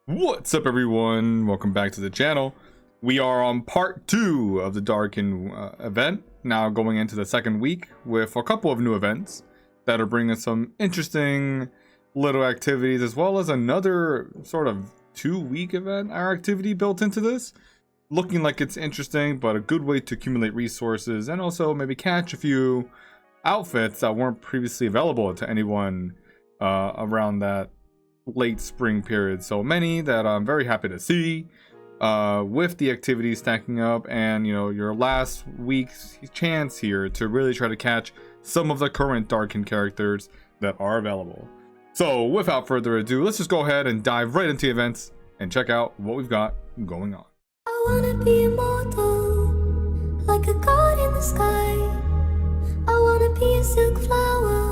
What's up, everyone? Welcome back to the channel. We are on part 2 of the Darken event, now going into the second week with a couple of new events that are bringing some interesting little activities, as well as another sort of 2-week event our activity built into this. Looking like it's interesting, but a good way to accumulate resources and also maybe catch a few outfits that weren't previously available to anyone around that late spring period. So many that I'm very happy to see with the activities stacking up, and your last week's chance here to really try to catch some of the current Darken characters that are available. So without further ado, let's just go ahead and dive right into events and check out what we've got going on. I wanna be immortal, like a god in the sky. I wanna be a silk flower.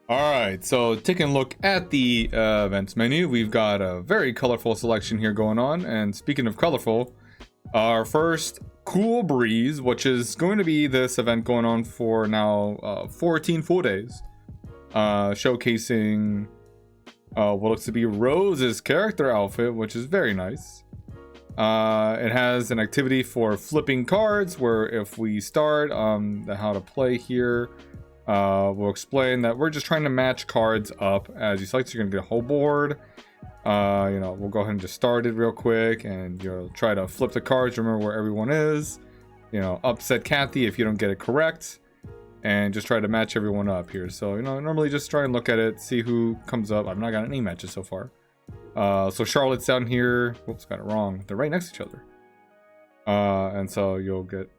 Alright, so taking a look at the events menu, we've got a very colorful selection here going on. And speaking of colorful, our first Cool Breeze, which is going to be this event going on for now 14 full days, showcasing what looks to be Rose's character outfit, which is very nice. It has an activity for flipping cards, where if we start how to play here, we'll explain that we're just trying to match cards up as you select. So you're gonna get a whole board. We'll go ahead and just start it real quick, and you'll try to flip the cards. Remember where everyone is. Upset Kathy if you don't get it correct, and just try to match everyone up here. So normally just try and look at it, see who comes up. I've not got any matches so far. So Charlotte's down here. Whoops, got it wrong. They're right next to each other. And so you'll get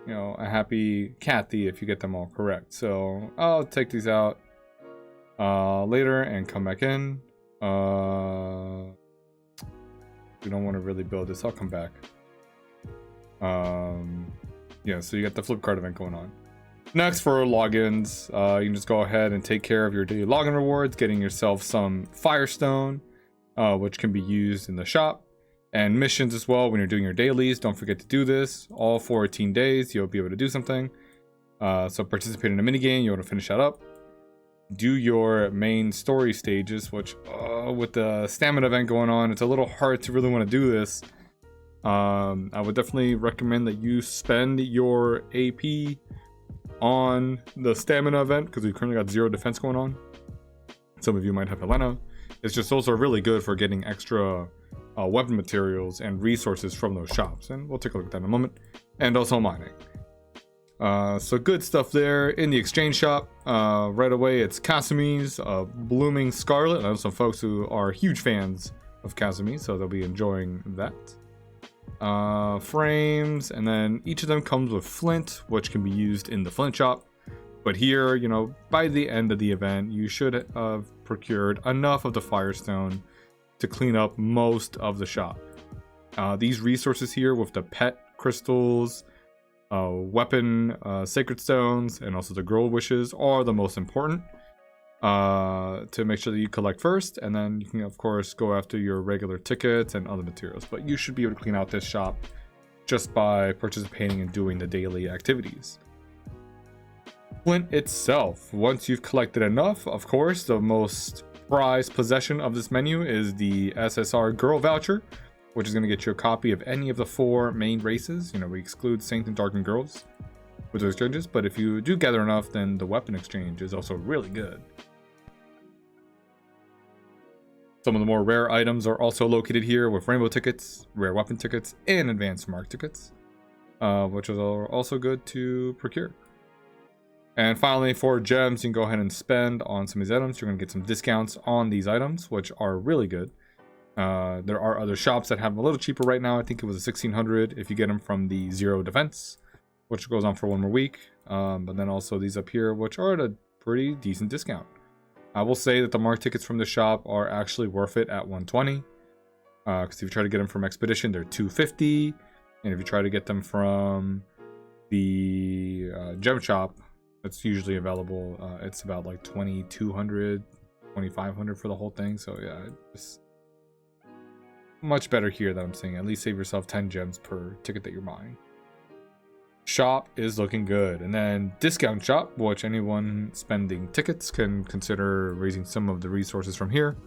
a happy Kathy if you get them all correct. So I'll take these out later and come back in. We don't want to really build this. I'll come back. So you got the flip card event going on. Next, for logins, you can just go ahead and take care of your daily login rewards, getting yourself some Firestone, which can be used in the shop. And missions as well. When you're doing your dailies, don't forget to do this. All 14 days, you'll be able to do something. So participate in a minigame, you want to finish that up. Do your main story stages, which with the stamina event going on, it's a little hard to really want to do this. I would definitely recommend that you spend your AP on the stamina event, because we've currently got 0 defense going on. Some of you might have Helena. It's just also really good for getting extra weapon materials and resources from those shops, and we'll take a look at that in a moment. And also mining. So good stuff there in the exchange shop. Right away, it's Casime's Blooming Scarlet. I know some folks who are huge fans of Casime, so they'll be enjoying that. Frames, and then each of them comes with flint, which can be used in the flint shop. But here, by the end of the event, you should have procured enough of the Firestone to clean up most of the shop. These resources here with the pet crystals, weapon sacred stones, and also the girl wishes are the most important to make sure that you collect first, and then you can of course go after your regular tickets and other materials. But you should be able to clean out this shop just by participating in doing the daily activities. Flint itself, once you've collected enough, of course, the most prized possession of this menu is the SSR Girl Voucher, which is going to get you a copy of any of the 4 main races. We exclude Saint and Darken Girls with those exchanges, but if you do gather enough, then the weapon exchange is also really good. Some of the more rare items are also located here, with rainbow tickets, rare weapon tickets, and advanced mark tickets, which are also good to procure. And finally, for gems, you can go ahead and spend on some of these items. You're going to get some discounts on these items, which are really good. There are other shops that have them a little cheaper right now. I think it was a 1600 if you get them from the 0 defense, which goes on for 1 more week. But then also these up here, which are at a pretty decent discount. I will say that the mark tickets from the shop are actually worth it at 120. Because if you try to get them from Expedition, they're 250. And if you try to get them from the gem shop, it's usually available. It's about like 2200, 2500 for the whole thing. So yeah, it's much better here that I'm saying. At least save yourself 10 gems per ticket that you're buying. Shop is looking good. And then discount shop, which anyone spending tickets can consider raising some of the resources from here.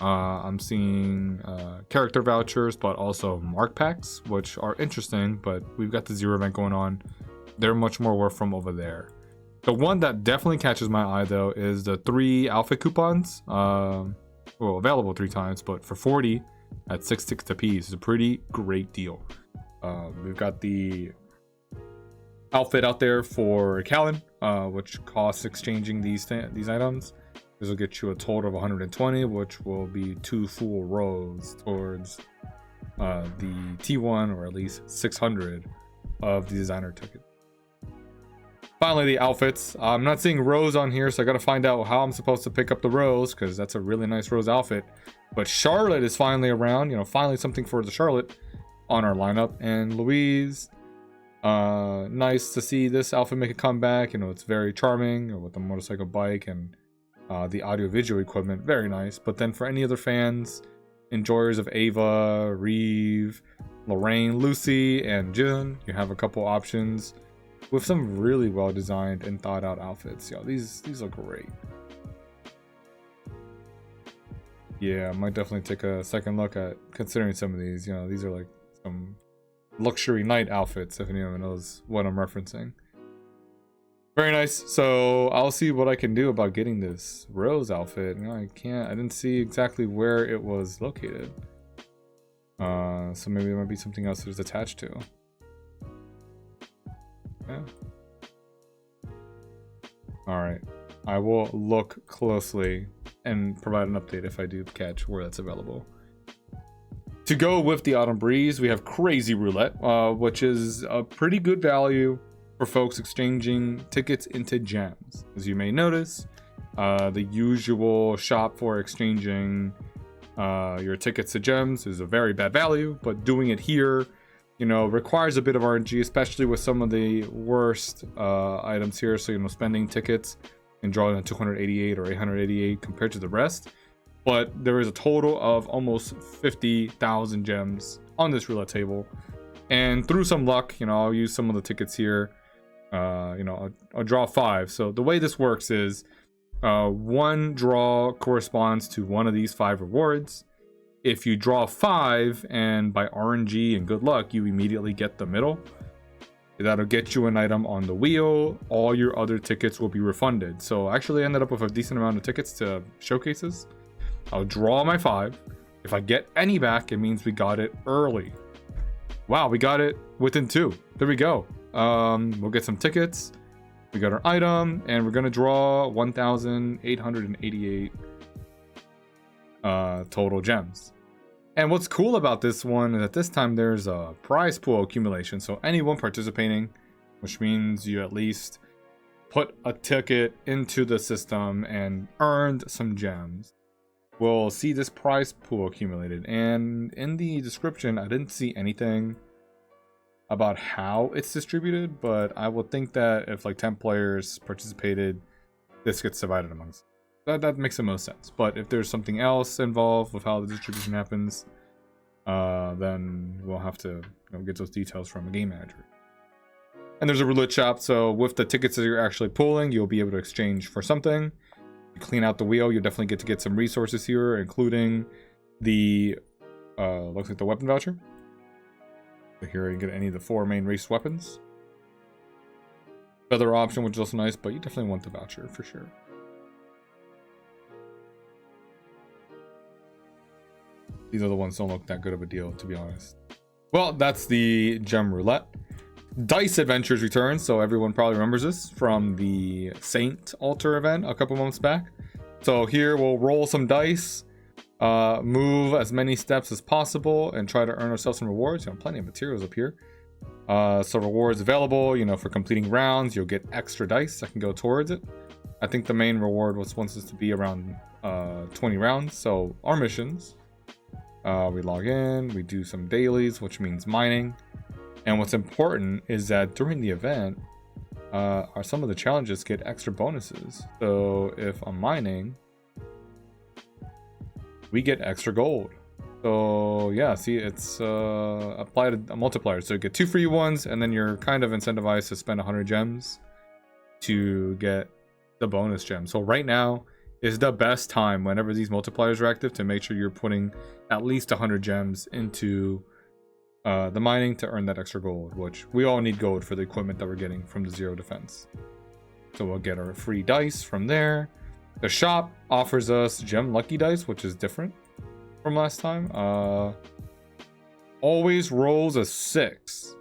I'm seeing character vouchers, but also mark packs, which are interesting, but we've got the 0 event going on. They're much more worth from over there. The one that definitely catches my eye, though, is the 3 outfit coupons. Well, available 3 times, but for 40 at 6 tickets apiece is a pretty great deal. We've got the outfit out there for Callan, which costs exchanging these items. This will get you a total of 120, which will be 2 full rows towards the T1, or at least 600 of the designer tickets. Finally, the outfits. I'm not seeing Rose on here, so I got to find out how I'm supposed to pick up the Rose, because that's a really nice Rose outfit. But Charlotte is finally around. You know, finally something for the Charlotte on our lineup. And Louise, nice to see this outfit make a comeback. You know, it's very charming with the motorcycle bike and the audio-visual equipment. Very nice. But then for any other fans, enjoyers of Ava, Reeve, Lorraine, Lucy, and June, you have a couple options with some really well designed and thought out outfits. Yo, these look great. Yeah, I might definitely take a second look at considering some of these. You know, these are like some luxury night outfits, if anyone knows what I'm referencing. Very nice. So I'll see what I can do about getting this Rose outfit. You know, I didn't see exactly where it was located. So maybe there might be something else that is attached to. Yeah. Alright. I will look closely and provide an update if I do catch where that's available. To go with the Autumn Breeze, we have Crazy Roulette, which is a pretty good value for folks exchanging tickets into gems. As you may notice, the usual shop for exchanging your tickets to gems is a very bad value, but doing it here, you know, requires a bit of RNG, especially with some of the worst items here. So, you know, spending tickets and drawing a 288 or 888 compared to the rest. But there is a total of almost 50,000 gems on this roulette table. And through some luck, you know, I'll use some of the tickets here. You know, I'll draw 5. So the way this works is one draw corresponds to one of these 5 rewards. If you draw 5 and by RNG and good luck, you immediately get the middle, that'll get you an item on the wheel. All your other tickets will be refunded. So I actually ended up with a decent amount of tickets to showcases. I'll draw my 5. If I get any back, it means we got it early. Wow, we got it within 2. There we go. We'll get some tickets. We got our item, and we're gonna draw 1,888 total gems. And what's cool about this one is that this time there's a prize pool accumulation. So anyone participating, which means you at least put a ticket into the system and earned some gems, will see this prize pool accumulated. And in the description, I didn't see anything about how it's distributed, but I would think that if like 10 players participated, this gets divided amongst. That makes the most sense. But if there's something else involved with how the distribution happens, then we'll have to, you know, get those details from a game manager. And there's a roulette shop, so with the tickets that you're actually pulling, you'll be able to exchange for something. You clean out the wheel, you'll definitely get to get some resources here, including the looks like the weapon voucher. So here you get any of the 4 main race weapons. Feather option, which is also nice, but you definitely want the voucher for sure. These are the ones that don't look that good of a deal, to be honest. Well, that's the gem roulette. Dice Adventures returns, so everyone probably remembers this from the Saint Altar event a couple months back. So here we'll roll some dice, move as many steps as possible, and try to earn ourselves some rewards. You know, plenty of materials up here. So rewards available, you know, for completing rounds, you'll get extra dice that can go towards it. I think the main reward wants us to be around 20 rounds. So our missions. We log in, we do some dailies, which means mining. And what's important is that during the event, some of the challenges get extra bonuses. So if I'm mining, we get extra gold. So yeah, see, it's applied a multiplier. So you get 2 free ones, and then you're kind of incentivized to spend 100 gems to get the bonus gem. So right now, is the best time whenever these multipliers are active to make sure you're putting at least 100 gems into the mining to earn that extra gold, which we all need gold for the equipment that we're getting from the zero defense. So we'll get our free dice from there. The shop offers us gem lucky dice, which is different from last time. Always rolls a 6.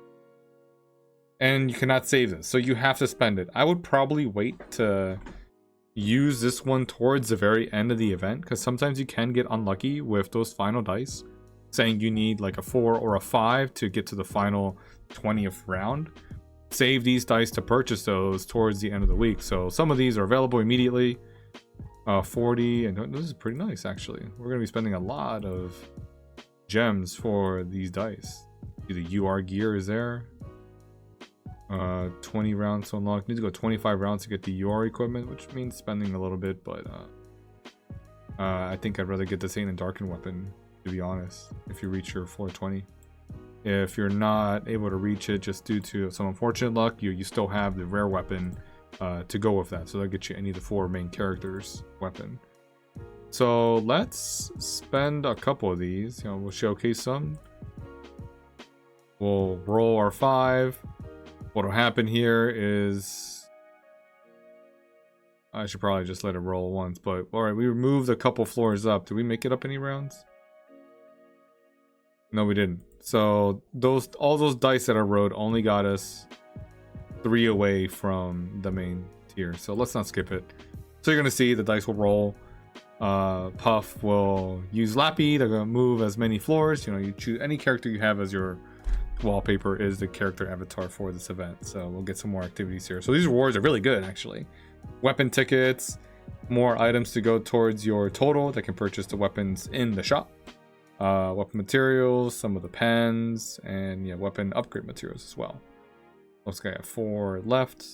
And you cannot save this, so you have to spend it. I would probably wait to use this one towards the very end of the event, because sometimes you can get unlucky with those final dice, saying you need like a 4 or a 5 to get to the final 20th round. Save these dice to purchase those towards the end of the week. So some of these are available immediately. 40, and this is pretty nice actually. We're going to be spending a lot of gems for these dice. The UR gear is there. 20 rounds to unlock. Need to go 25 rounds to get the UR equipment, which means spending a little bit, but I think I'd rather get the Saint and Darken weapon, to be honest, if you reach your floor 20. If you're not able to reach it just due to some unfortunate luck, you still have the rare weapon to go with that, so that'll get you any of the 4 main characters weapon. So let's spend a couple of these. You know, we'll showcase some. We'll roll our 5. What'll happen here is I should probably just let it roll once, but all right, we removed a couple floors up. Did we make it up any rounds? No, we didn't. So all those dice that I rolled only got us 3 away from the main tier. So let's not skip it. So you're gonna see the dice will roll. Puff will use Lappy. They're gonna move as many floors. You know, you choose any character you have as your wallpaper is the character avatar for this event. So we'll get some more activities here. So these rewards are really good actually. Weapon tickets, more items to go towards your total that can purchase the weapons in the shop. Weapon materials, some of the pens, and yeah, weapon upgrade materials as well. Looks like I have 4 left.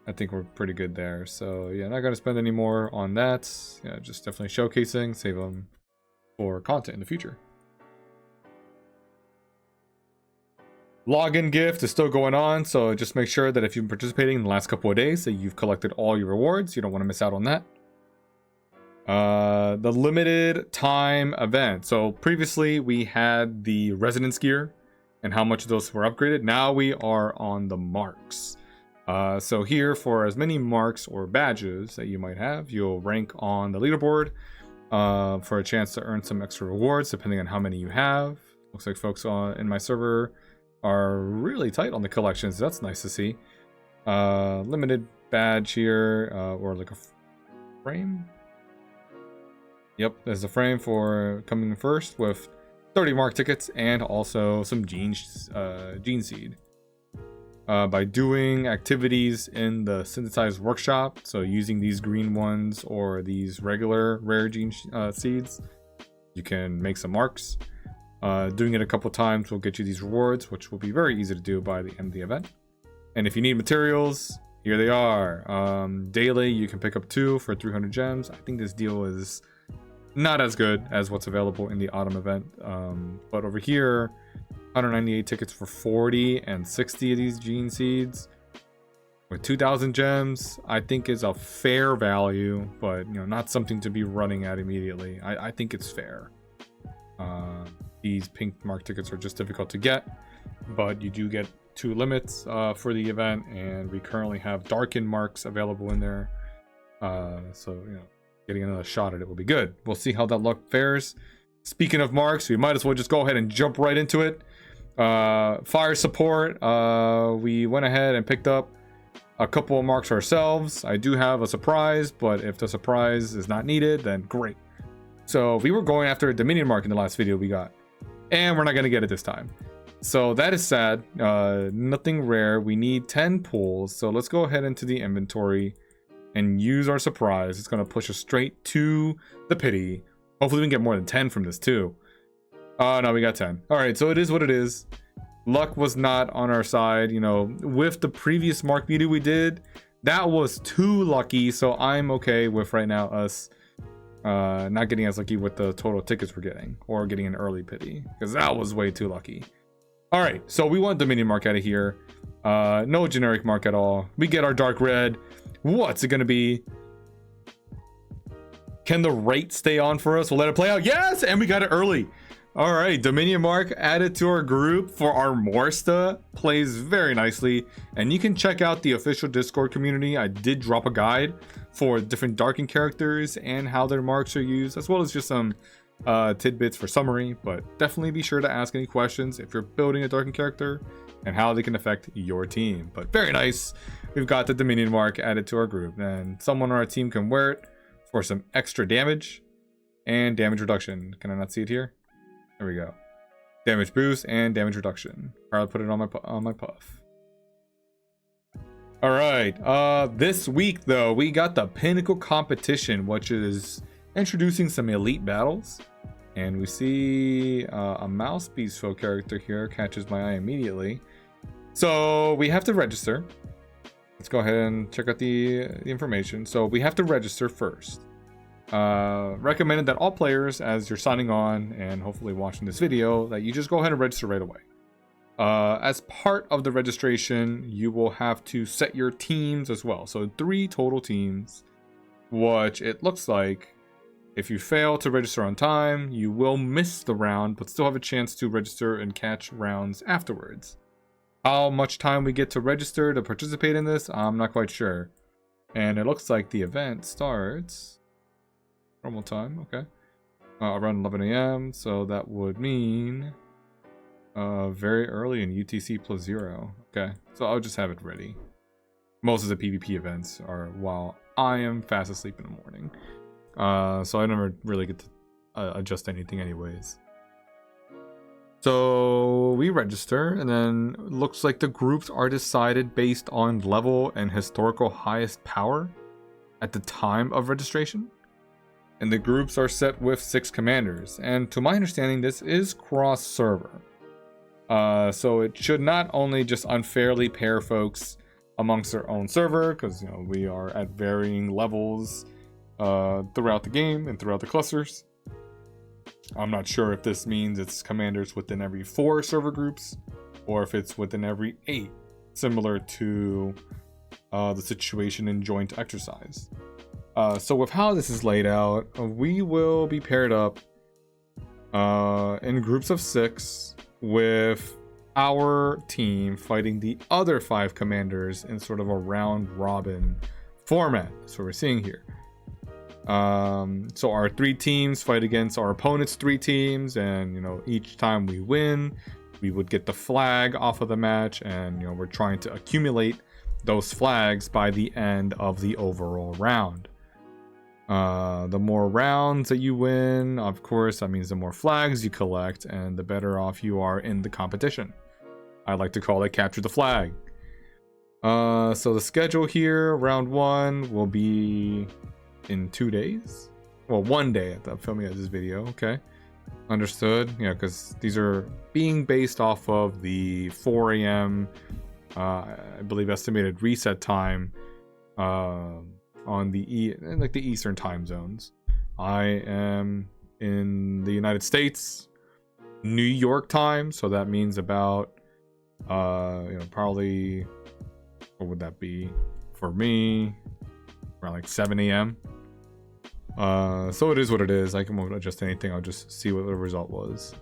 I think we're pretty good there. So yeah, not gonna spend any more on that. Yeah, just definitely showcasing, save them for content in the future. Login gift is still going on, so just make sure that if you've been participating in the last couple of days that you've collected all your rewards. You don't want to miss out on that. The limited time event. So previously we had the resonance gear and how much of those were upgraded. Now we are on the marks. So here, for as many marks or badges that you might have, you'll rank on the leaderboard for a chance to earn some extra rewards depending on how many you have. Looks like folks in my server are really tight on the collections. That's nice to see. Limited badge here, or like a frame. Yep, there's a frame for coming first with 30 mark tickets and also some gene seed. By doing activities in the synthesized workshop, so using these green ones or these regular rare gene seeds, you can make some marks. Doing it a couple times will get you these rewards, which will be very easy to do by the end of the event. And if you need materials, here they are. Daily, you can pick up 2 for 300 gems. I think this deal is not as good as what's available in the autumn event. But over here, 198 tickets for 40 and 60 of these gene seeds with 2,000 gems, I think is a fair value, but you know, not something to be running at immediately. I think it's fair. These pink mark tickets are just difficult to get, but you do get 2 limits for the event, and we currently have darkened marks available in there. So you know, getting another shot at it will be good. We'll see how that luck fares. Speaking of marks, we might as well just go ahead and jump right into it. Fire support, we went ahead and picked up a couple of marks ourselves. I do have a surprise, but if the surprise is not needed, then great. So we were going after a Dominion mark in the last video we got, and we're not going to get it this time. So that is sad. Nothing rare. We need 10 pulls. So let's go ahead into the inventory and use our surprise. It's going to push us straight to the pity. Hopefully we can get more than 10 from this too. No, we got 10. All right, so it is what it is. Luck was not on our side. You know, with the previous mark video we did, that was too lucky. So I'm okay with right now us not getting as lucky with the total tickets we're getting, or getting an early pity, because that was way too lucky. All right, so we want Dominion mark out of here. No generic mark at all. We get our dark red. What's it gonna be? Can the rate stay on for us? We'll let it play out. Yes, and we got it early. All right, Dominion Mark added to our group for our Morsta. Plays very nicely, and you can check out the official Discord community. I did drop a guide for different Darkin characters and how their marks are used, as well as just some tidbits for summary. But definitely be sure to ask any questions if you're building a Darkin character and how they can affect your team. But very nice, we've got the Dominion Mark added to our group, and someone on our team can wear it for some extra damage and damage reduction. Can I not see it here? There we go. Damage boost and damage reduction. I'll put it on my puff. All right. This week though, we got the Pinnacle Competition, which is introducing some elite battles, and we see a mouse beast folk character here catches my eye immediately. So we have to register. Let's go ahead and check out the information. So we have to register first. Recommended that all players, as you're signing on and hopefully watching this video, that you just go ahead and register right away. As part of the registration, you will have to set your teams as well. So 3 total teams, which it looks like if you fail to register on time, you will miss the round, but still have a chance to register and catch rounds afterwards. How much time we get to register to participate in this, I'm not quite sure. And it looks like the event starts normal time, okay. Around 11 a.m. So that would mean very early in UTC +0. Okay, so I'll just have it ready. Most of the PvP events are while I am fast asleep in the morning. So I never really get to adjust anything anyways. So we register, and then it looks like the groups are decided based on level and historical highest power at the time of registration. And the groups are set with 6 commanders, and to my understanding this is cross server, so it should not only just unfairly pair folks amongst their own server, because you know we are at varying levels throughout the game and throughout the clusters. I'm not sure if this means it's commanders within every 4 server groups or if it's within every 8, similar to the situation in joint exercise. So with how this is laid out, we will be paired up in groups of 6 with our team fighting the other 5 commanders in sort of a round robin format. That's what we're seeing here. So our 3 teams fight against our opponent's 3 teams, and you know, each time we win, we would get the flag off of the match, and you know, we're trying to accumulate those flags by the end of the overall round. The more rounds that you win, of course, that means the more flags you collect and the better off you are in the competition. I like to call it capture the flag. So the schedule here, round 1 will be in 2 days. Well, 1 day at the filming of this video. Okay, understood. Yeah, because these are being based off of the 4 a.m. I believe estimated reset time on the Eastern time zones. I am in the United States, New York time, so that means about probably, what would that be for me, around like 7 a.m. So it is what it is. I can adjust anything. I'll just see what the result was.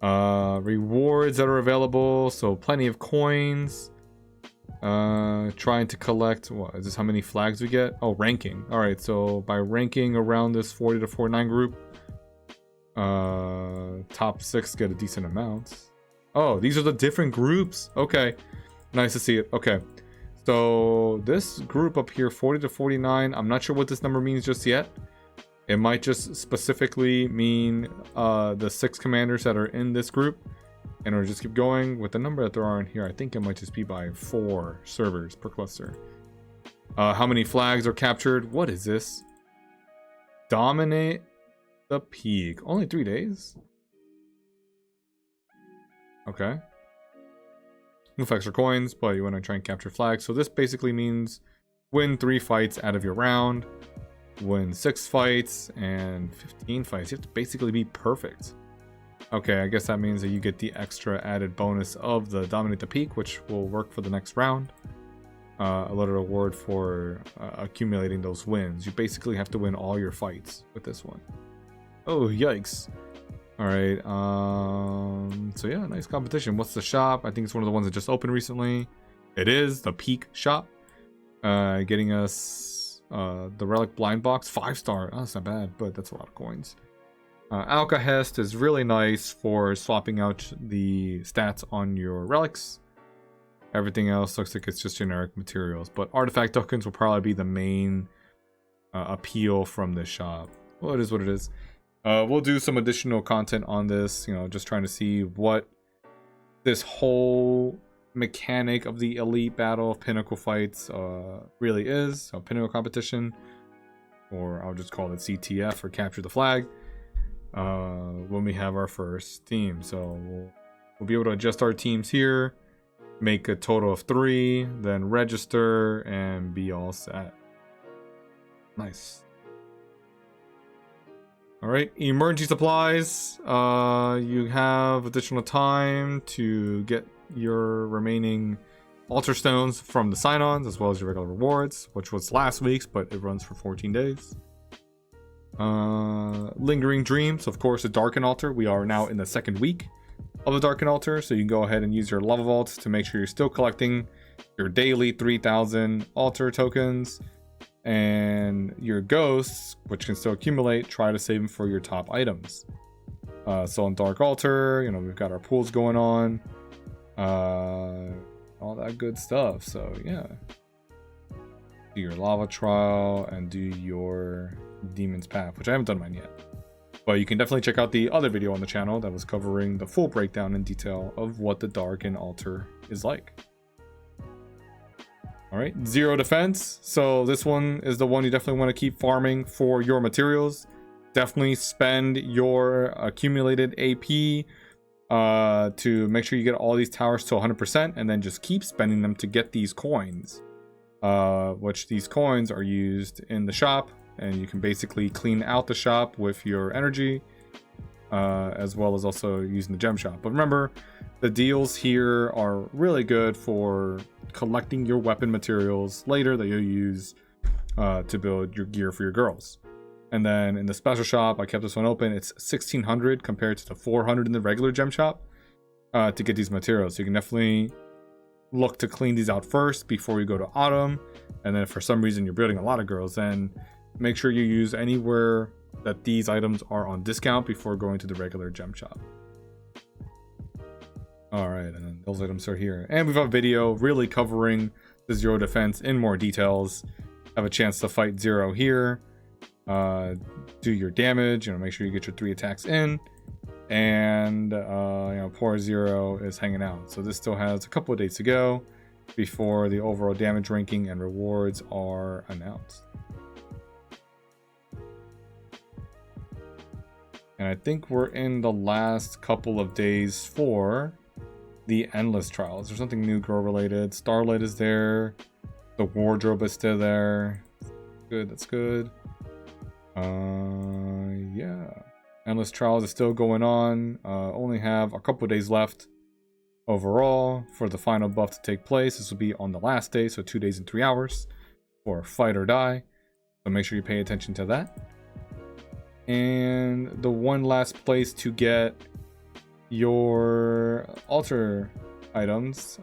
Rewards that are available, so plenty of coins. Trying to collect, what is this, how many flags we get? Oh, ranking. All right, so by ranking around this 40 to 49 group, top 6 get a decent amount. Oh, these are the different groups. Okay, nice to see it. Okay, so this group up here, 40 to 49, I'm not sure what this number means just yet. It might just specifically mean the 6 commanders that are in this group. And we'll just keep going with the number that there are in here. I think it might just be by 4 servers per cluster. How many flags are captured? What is this? Dominate the peak. Only 3 days? Okay. No extra coins, but you want to try and capture flags. So this basically means win 3 fights out of your round. Win 6 fights and 15 fights. You have to basically be perfect. Okay, I guess that means that you get the extra added bonus of the Dominate the Peak, which will work for the next round. a little reward for accumulating those wins. You basically have to win all your fights with this one. Oh, yikes. All right. So yeah, nice competition. What's the shop? I think it's one of the ones that just opened recently. It is the Peak shop. Getting us the Relic Blind Box 5-star. Oh, that's not bad, but that's a lot of coins. Alcahest is really nice for swapping out the stats on your relics. Everything else looks like it's just generic materials, but artifact tokens will probably be the main appeal from this shop. Well, it is what it is. We'll do some additional content on this, you know, just trying to see what this whole mechanic of the elite battle of pinnacle fights really is. So pinnacle competition, or I'll just call it CTF, or capture the flag, when we have our first team. So we'll be able to adjust our teams here, make a total of 3, then register and be all set. Nice. All right, emergency supplies. You have additional time to get your remaining altar stones from the sign-ons, as well as your regular rewards, which was last week's, but it runs for 14 days. Lingering dreams, of course, a darken altar. We are now in the 2nd week of the darken altar, so you can go ahead and use your lava vaults to make sure you're still collecting your daily 3,000 altar tokens. And your ghosts, which can still accumulate, try to save them for your top items. So on Dark Altar, you know, we've got our pools going on, all that good stuff. So yeah, do your lava trial and do your demon's path, which I haven't done mine yet, but you can definitely check out the other video on the channel that was covering the full breakdown in detail of what the Darken Altar is like. All right, 0 defense. So this one is the one you definitely want to keep farming for your materials. Definitely spend your accumulated AP to make sure you get all these towers to 100%, and then just keep spending them to get these coins, which these coins are used in the shop, and you can basically clean out the shop with your energy, as well as also using the gem shop. But remember, the deals here are really good for collecting your weapon materials later that you'll use to build your gear for your girls. And then in the special shop, I kept this one open. It's 1,600 compared to the 400 in the regular gem shop to get these materials. So you can definitely look to clean these out first before you go to autumn. And then if for some reason you're building a lot of girls, then make sure you use anywhere that these items are on discount before going to the regular gem shop. All right, and then those items are here, and we've got a video really covering the 0 defense in more details. Have a chance to fight 0 here, do your damage, you know, make sure you get your 3 attacks in, and you know, poor 0 is hanging out. So this still has a couple of days to go before the overall damage ranking and rewards are announced. And I think we're in the last couple of days for the endless trials. There's something new girl related. Starlight is there. The wardrobe is still there. Good, that's good. Yeah. Endless trials is still going on. Only have a couple of days left overall for the final buff to take place. This will be on the last day, so 2 days and 3 hours for fight or die. So make sure you pay attention to that. And the one last place to get your altar items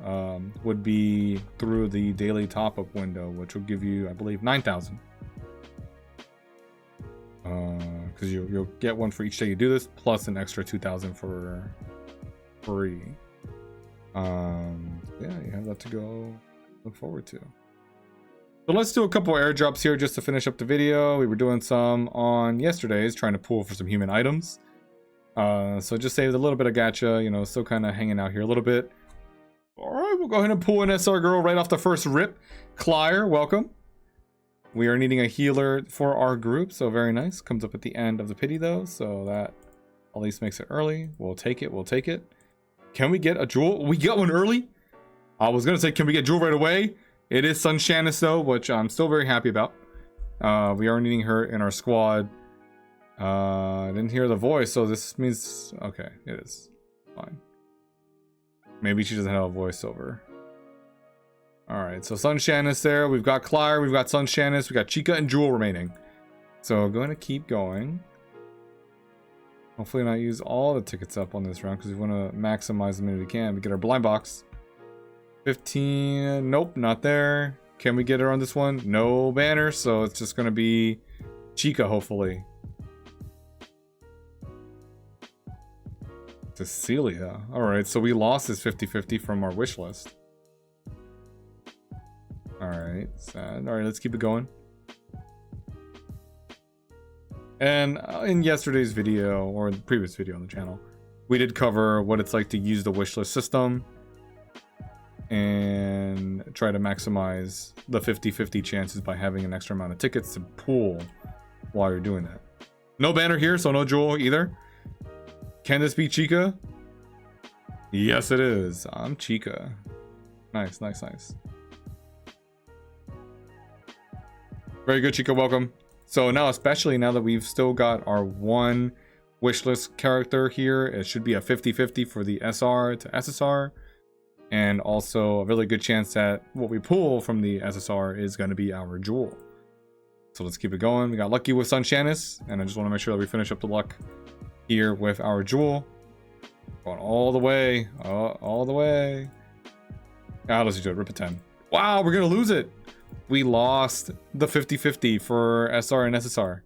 would be through the daily top-up window, which will give you, I believe, 9,000. Because you'll get one for each day you do this, plus an extra 2,000 for free. Yeah, you have that to go look forward to. So let's do a couple airdrops here just to finish up the video. We were doing some on yesterday's, trying to pull for some human items. So just saved a little bit of gacha, you know, still kind of hanging out here a little bit. All right, we'll go ahead and pull an SR girl right off the first rip. Clyer, welcome. We are needing a healer for our group, so very nice. Comes up at the end of the pity though, so that at least makes it early. We'll take it, we'll take it. Can we get a jewel? We got one early? I was gonna say, can we get jewel right away? It is Sunshanis though, which I'm still very happy about. We are needing her in our squad. I didn't hear the voice, so this means okay, it is fine. Maybe she doesn't have a voiceover. All right, so Sunshine is there. We've got Clyre, we've got Sunshine, we got Chica and Jewel remaining. So going to keep going. Hopefully not use all the tickets up on this round because we want to maximize as many as we can. We get our blind box. 15, nope, not there. Can we get her on this one? No banner, so it's just going to be Chica, hopefully. Cecilia. All right, so we lost this 50-50 from our wish list. All right, sad. All right, let's keep it going. And in yesterday's video, or the previous video on the channel, we did cover what it's like to use the wishlist system and try to maximize the 50-50 chances by having an extra amount of tickets to pool while you're doing that. No banner here, so no Jewel either. Can this be Chica? Yes, it is. I'm Chica. Nice, nice, nice. Very good, Chica. Welcome. So now, especially now that we've still got our one wishlist character here, it should be a 50-50 for the SR to SSR. And also a really good chance that what we pull from the SSR is going to be our Jewel. So let's keep it going. We got lucky with Sunshanis, and I just want to make sure that we finish up the luck here with our Jewel. Going all the way. All the way. Let's do it. Rip a 10. Wow, we're going to lose it. We lost the 50-50 for SR and SSR.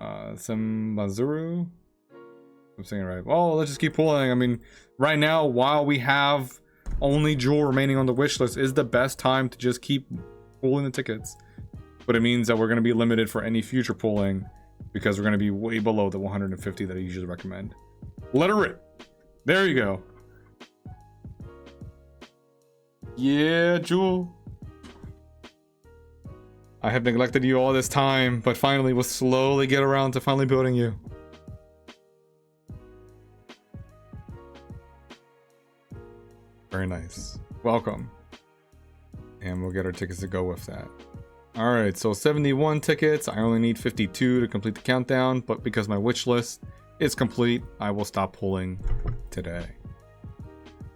Simbazuru. I'm saying it right. Well, let's just keep pulling. I mean, right now, while we have only Jewel remaining on the wish list, is the best time to just keep pulling the tickets. But it means that we're going to be limited for any future pulling because we're going to be way below the 150 that I usually recommend. Let her rip. There you go. Yeah, Jewel. I have neglected you all this time, but finally we'll slowly get around to finally building you. Very nice. Welcome. And we'll get our tickets to go with that. Alright, so 71 tickets. I only need 52 to complete the countdown, but because my wish list is complete, I will stop pulling today.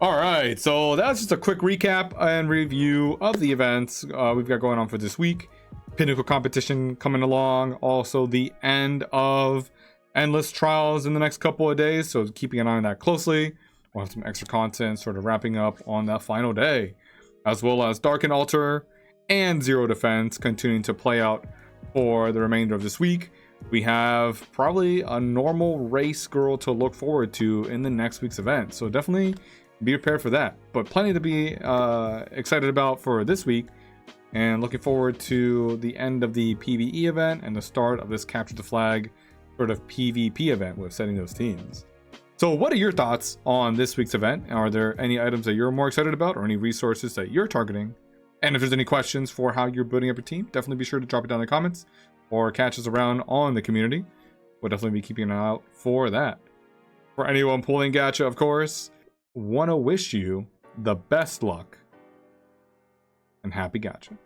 Alright, so that's just a quick recap and review of the events we've got going on for this week. Pinnacle Competition coming along. Also the end of Endless Trials in the next couple of days, so keeping an eye on that closely. We'll have some extra content sort of wrapping up on that final day, as well as Dark and Altar and Zero Defense continuing to play out for the remainder of this week. We have probably a normal race girl to look forward to in the next week's event, so definitely be prepared for that. But plenty to be excited about for this week, and looking forward to the end of the PvE event and the start of this Capture the Flag sort of PvP event with setting those teams. So what are your thoughts on this week's event? Are there any items that you're more excited about or any resources that you're targeting? And if there's any questions for how you're building up your team, definitely be sure to drop it down in the comments or catch us around on the community. We'll definitely be keeping an eye out for that. For anyone pulling gacha, of course, want to wish you the best luck and happy gacha.